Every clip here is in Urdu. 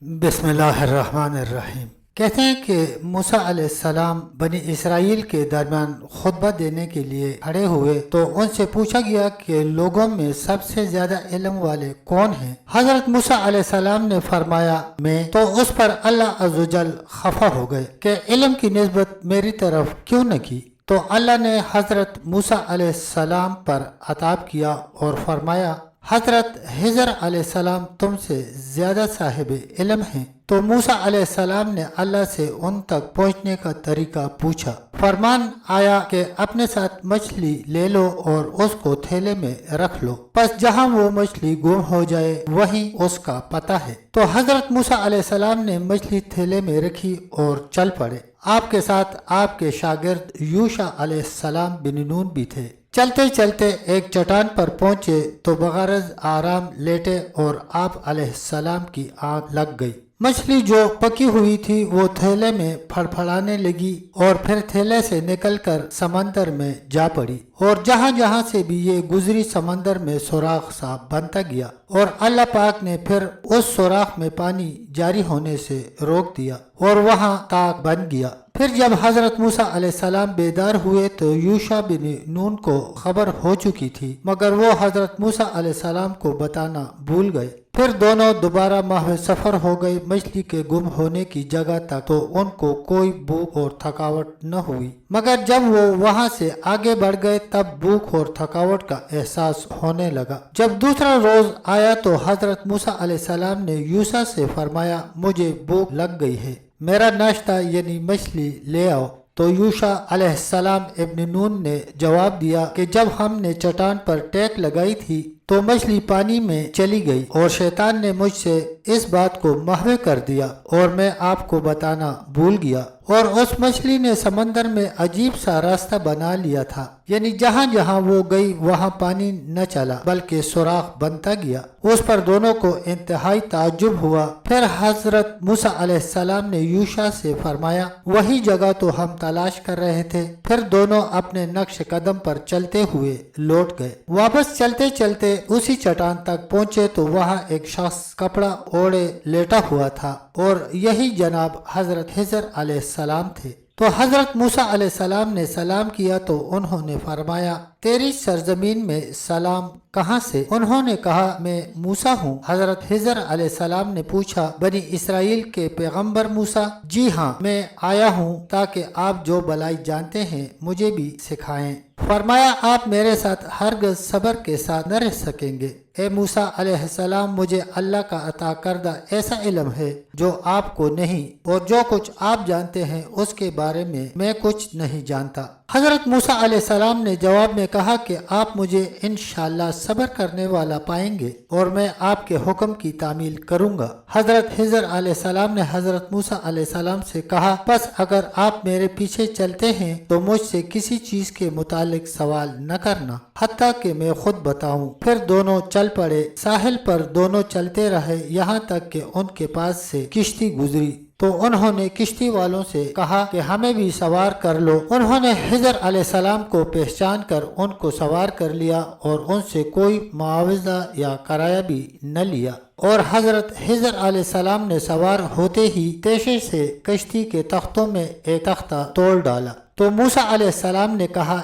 بسم اللہ الرحمن الرحیم۔ کہتے ہیں کہ موسیٰ علیہ السلام بنی اسرائیل کے درمیان خطبہ دینے کے لیے کھڑے ہوئے تو ان سے پوچھا گیا کہ لوگوں میں سب سے زیادہ علم والے کون ہیں؟ حضرت موسیٰ علیہ السلام نے فرمایا میں، تو اس پر اللہ عز و جل خفا ہو گئے کہ علم کی نسبت میری طرف کیوں نہ کی؟ تو اللہ نے حضرت موسیٰ علیہ السلام پر عتاب کیا اور فرمایا حضرت خضر علیہ السلام تم سے زیادہ صاحب علم ہیں۔ تو موسیٰ علیہ السلام نے اللہ سے ان تک پہنچنے کا طریقہ پوچھا۔ فرمان آیا کہ اپنے ساتھ مچھلی لے لو اور اس کو تھیلے میں رکھ لو، پس جہاں وہ مچھلی گم ہو جائے وہیں اس کا پتہ ہے۔ تو حضرت موسیٰ علیہ السلام نے مچھلی تھیلے میں رکھی اور چل پڑے۔ آپ کے ساتھ آپ کے شاگرد یوشع علیہ السلام بن نون بھی تھے۔ چلتے چلتے ایک چٹان پر پہنچے تو بغرض آرام لیٹے اور آپ علیہ السلام کی آنکھ لگ گئی۔ مچھلی جو پکی ہوئی تھی وہ تھیلے میں پھڑپھڑانے لگی اور پھر تھیلے سے نکل کر سمندر میں جا پڑی، اور جہاں جہاں سے بھی یہ گزری سمندر میں سوراخ سا بنتا گیا، اور اللہ پاک نے پھر اس سوراخ میں پانی جاری ہونے سے روک دیا اور وہاں تاک بن گیا۔ پھر جب حضرت موسیٰ علیہ السلام بیدار ہوئے تو یوشع بن نون کو خبر ہو چکی تھی، مگر وہ حضرت موسیٰ علیہ السلام کو بتانا بھول گئے۔ پھر دونوں دوبارہ محو سفر ہو گئے مچھلی کے گم ہونے کی جگہ تک، تو ان کو کوئی بھوک اور تھکاوٹ نہ ہوئی، مگر جب وہ وہاں سے آگے بڑھ گئے تب بھوک اور تھکاوٹ کا احساس ہونے لگا۔ جب دوسرا روز آیا تو حضرت موسیٰ علیہ السلام نے یوشع سے فرمایا مجھے بھوک لگ گئی ہے، میرا ناشتہ یعنی مچھلی لے آؤ۔ تو یوشع علیہ السلام ابن نون نے جواب دیا کہ جب ہم نے چٹان پر ٹیک لگائی تھی تو مچھلی پانی میں چلی گئی، اور شیطان نے مجھ سے اس بات کو محو کر دیا اور میں آپ کو بتانا بھول گیا، اور اس مچھلی نے سمندر میں عجیب سا راستہ بنا لیا تھا، یعنی جہاں جہاں وہ گئی وہاں پانی نہ چلا بلکہ سوراخ بنتا گیا۔ اس پر دونوں کو انتہائی تعجب ہوا۔ پھر حضرت موسیٰ علیہ السلام نے یوشع سے فرمایا وہی جگہ تو ہم تلاش کر رہے تھے۔ پھر دونوں اپنے نقش قدم پر چلتے ہوئے لوٹ گئے۔ واپس چلتے چلتے اسی چٹان تک پہنچے تو وہاں ایک شخص کپڑا اوڑے لیٹا ہوا تھا، اور یہی جناب حضرت خضر علیہ السلام تھے۔ تو حضرت موسیٰ علیہ السلام نے سلام کیا تو انہوں نے فرمایا تیری سرزمین میں سلام کہاں سے؟ انہوں نے کہا میں موسیٰ ہوں۔ حضرت خضر علیہ السلام نے پوچھا بنی اسرائیل کے پیغمبر موسیٰ؟ جی ہاں، میں آیا ہوں تاکہ آپ جو بلائی جانتے ہیں مجھے بھی سکھائیں۔ فرمایا آپ میرے ساتھ ہرگز صبر کے ساتھ نہ رہ سکیں گے۔ اے موسیٰ علیہ السلام، مجھے اللہ کا عطا کردہ ایسا علم ہے جو آپ کو نہیں، اور جو کچھ آپ جانتے ہیں اس کے بارے میں کچھ نہیں جانتا۔ حضرت موسیٰ علیہ السلام نے جواب میں کہا کہ آپ مجھے انشاءاللہ صبر کرنے والا پائیں گے اور میں آپ کے حکم کی تعمیل کروں گا۔ حضرت خضر علیہ السلام نے حضرت موسیٰ علیہ السلام سے کہا بس اگر آپ میرے پیچھے چلتے ہیں تو مجھ سے کسی چیز کے متعلق سوال نہ کرنا حتیٰ کہ میں خود بتاؤں۔ پھر دونوں چل پڑے۔ ساحل پر دونوں چلتے رہے یہاں تک کہ ان کے پاس سے کشتی گزری، تو انہوں نے کشتی والوں سے کہا کہ ہمیں بھی سوار کر لو۔ انہوں نے خضر علیہ السلام کو پہچان کر ان کو سوار کر لیا اور ان سے کوئی معاوضہ یا کرایہ بھی نہ لیا، اور حضرت خضر علیہ السلام نے سوار ہوتے ہی تیشے سے کشتی کے تختوں میں ایک تختہ توڑ ڈالا۔ تو موسیٰ علیہ السلام نے کہا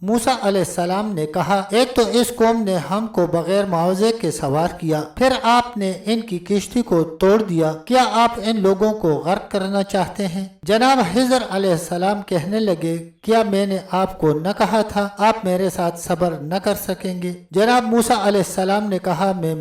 موسیٰ علیہ السلام نے کہا ایک تو اس قوم نے ہم کو بغیر معاوضے کے سوار کیا، پھر آپ نے ان کی کشتی کو توڑ دیا، کیا آپ ان لوگوں کو غرق کرنا چاہتے ہیں؟ جناب خضر علیہ السلام کہنے لگے کیا میں نے آپ کو نہ کہا تھا آپ میرے ساتھ صبر نہ کر سکیں گے؟ جناب موسیٰ علیہ السلام نے کہا میں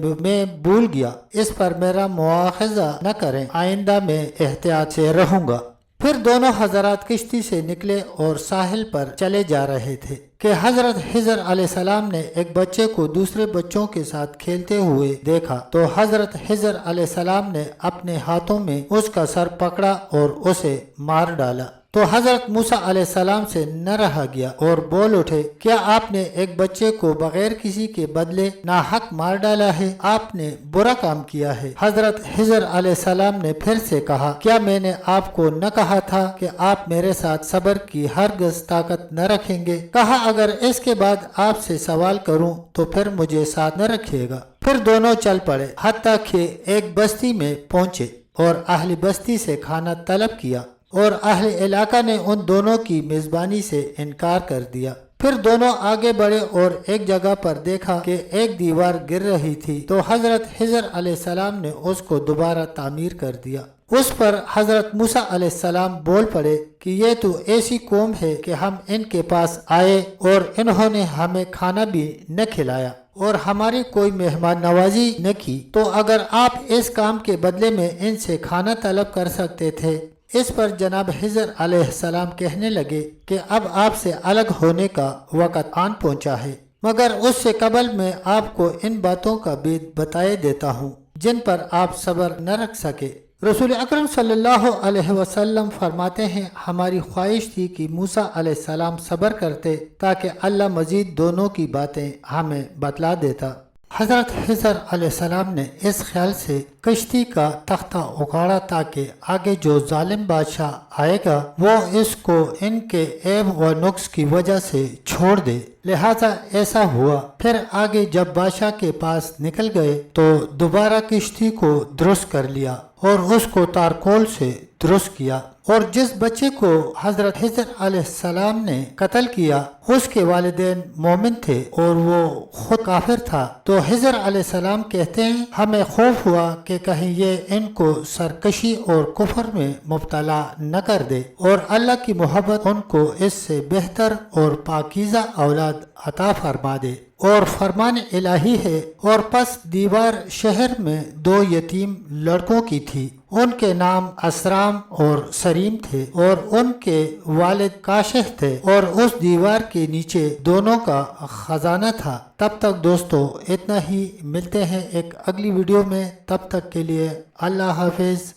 بھول گیا، اس پر میرا مواخذہ نہ کریں، آئندہ میں احتیاط سے رہوں گا۔ پھر دونوں حضرات کشتی سے نکلے اور ساحل پر چلے جا رہے تھے کہ حضرت خضر علیہ السلام نے ایک بچے کو دوسرے بچوں کے ساتھ کھیلتے ہوئے دیکھا، تو حضرت خضر علیہ السلام نے اپنے ہاتھوں میں اس کا سر پکڑا اور اسے مار ڈالا۔ تو حضرت موسیٰ علیہ السلام سے نہ رہا گیا اور بول اٹھے، کیا آپ نے ایک بچے کو بغیر کسی کے بدلے ناحق مار ڈالا ہے؟ آپ نے برا کام کیا ہے۔ حضرت خضر علیہ السلام نے پھر سے کہا، کیا میں نے آپ کو نہ کہا تھا کہ آپ میرے ساتھ صبر کی ہرگز طاقت نہ رکھیں گے؟ کہا، اگر اس کے بعد آپ سے سوال کروں تو پھر مجھے ساتھ نہ رکھیے گا۔ پھر دونوں چل پڑے حتیٰ کہ ایک بستی میں پہنچے اور اہل بستی سے کھانا طلب کیا اور اہل علاقہ نے ان دونوں کی میزبانی سے انکار کر دیا۔ پھر دونوں آگے بڑھے اور ایک جگہ پر دیکھا کہ ایک دیوار گر رہی تھی، تو حضرت خضر علیہ السلام نے اس کو دوبارہ تعمیر کر دیا۔ اس پر حضرت موسیٰ علیہ السلام بول پڑے کہ یہ تو ایسی قوم ہے کہ ہم ان کے پاس آئے اور انہوں نے ہمیں کھانا بھی نہ کھلایا اور ہماری کوئی مہمان نوازی نہ کی، تو اگر آپ اس کام کے بدلے میں ان سے کھانا طلب کر سکتے تھے۔ اس پر جناب خضر علیہ السلام کہنے لگے کہ اب آپ سے الگ ہونے کا وقت آن پہنچا ہے، مگر اس سے قبل میں آپ کو ان باتوں کا بھی بتائے دیتا ہوں جن پر آپ صبر نہ رکھ سکے۔ رسول اکرم صلی اللہ علیہ وسلم فرماتے ہیں، ہماری خواہش تھی کہ موسیٰ علیہ السلام صبر کرتے تاکہ اللہ مزید دونوں کی باتیں ہمیں بتلا دیتا۔ حضرت خضر علیہ السلام نے اس خیال سے کشتی کا تختہ اکھاڑا تاکہ آگے جو ظالم بادشاہ آئے گا وہ اس کو ان کے عیب و نقص کی وجہ سے چھوڑ دے، لہذا ایسا ہوا۔ پھر آگے جب بادشاہ کے پاس نکل گئے تو دوبارہ کشتی کو درست کر لیا اور اس کو تارکول سے درست کیا، اور جس بچے کو حضرت خضر علیہ السلام نے قتل کیا اس کے والدین مومن تھے اور وہ خود کافر تھا، تو خضر علیہ السلام کہتے ہیں، ہمیں خوف ہوا کہ کہیں یہ ان کو سرکشی اور کفر میں مبتلا نہ کر دے، اور اللہ کی محبت ان کو اس سے بہتر اور پاکیزہ اولاد عطا فرما دے۔ اور فرمان الہی ہے، اور پس دیوار شہر میں 2 یتیم لڑکوں کی تھی، ان کے نام اسرام اور سریم تھے، اور ان کے والد کاشح تھے، اور اس دیوار کے نیچے دونوں کا خزانہ تھا۔ تب تک دوستو اتنا ہی، ملتے ہیں ایک اگلی ویڈیو میں، تب تک کے لیے اللہ حافظ،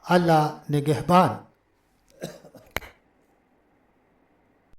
اللہ نگہبان۔